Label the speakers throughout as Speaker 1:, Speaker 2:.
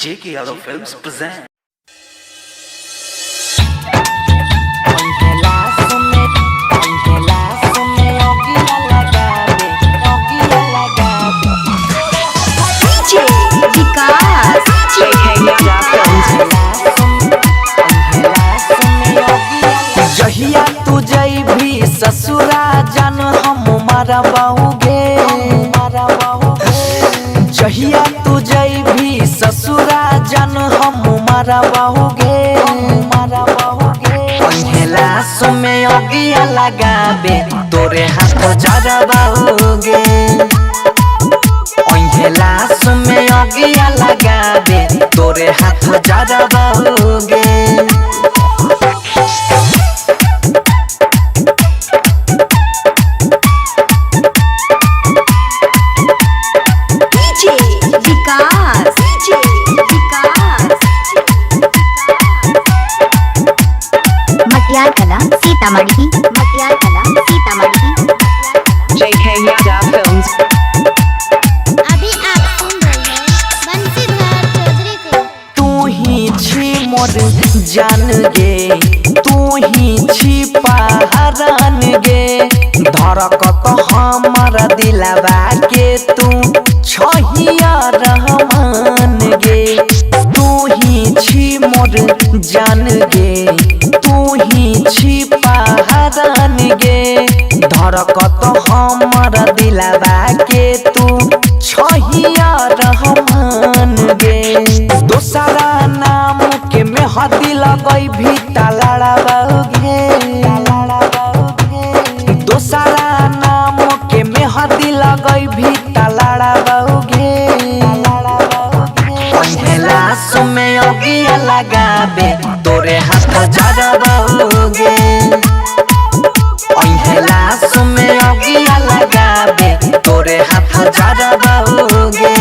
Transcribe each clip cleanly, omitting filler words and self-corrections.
Speaker 1: J.K. Yadav Films present.
Speaker 2: जहिया तू जइभी ससुरा जान हम मरवाओगे, जहिया तू जइभी ससुरा जान हम मरवाओगे। पहला समय अगिया लगाबे तोरे हाथ जरवाओगे, पहला समय अगिया लगाबे तोरे हाथ जरवाओगे।
Speaker 3: सीतामढ़ी
Speaker 4: J.K. Yadav Films।
Speaker 5: अभी आप सुन रहे हैं बंसीधर चौधरी को।
Speaker 2: तू ही छी मोर जान गे, तू ही छी पहरान गे, धड़कत हमारा दिलवा के तू छहिया रहमान गे। तू ही छी मोर जान गे, तू ही छी पहरान गे, धड़कत हमारा दिलवा के तू छहिया रहमान गे। दोसरा नाम के मेहदी लगई भी तलड़ाओगे, दोसरा नाम के मेहदी लगई भी तलड़ाओगे। पहला समय अगिया लगाबे तोरे हाथ जरवाओगे, पहला समय अगिया लगाबे तोरे हाथ जरवाओगे।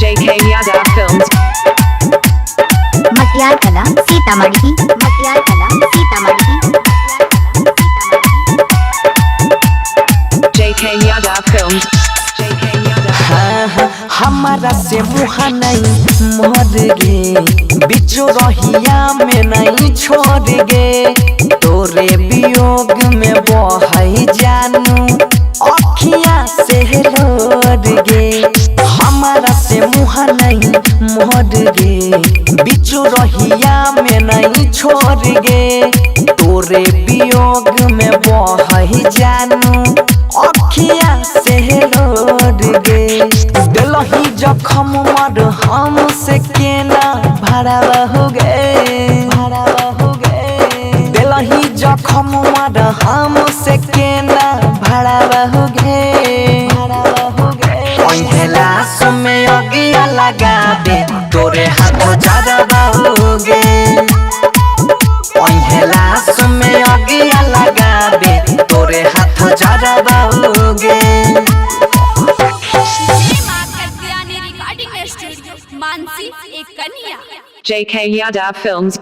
Speaker 4: J.K. Yadav Films।
Speaker 3: Sitamarhi
Speaker 4: J.K. Yadav Films। J.K. Yadav।
Speaker 2: हाँ, हमारा से मुहा नहीं मोर गे, बिचो रहिया में नहीं छोड़ गे। तोरे वियोग में बहई जानू अखियाँ से लोर गे। हमारा से मुहा नहीं मोर गे, बिचो रहिया में नहीं छोड़ गे। तोरे वियोग में बहई जानू अखियाँ से लोर गे। दिलही जखम मर हमसे केना भरवाओगे, दिलही जखम मर हमसे केना भरवाओगे। पहला समय अगिया लगाबे तोरे हाथ जरवाओगे, पहला समय अगिया लगाबे तोरे हाथ जरवाओगे।
Speaker 5: रिकॉर्डिंग स्टूडियो मानसी एक कन्या।
Speaker 4: J.K. Yadav Films।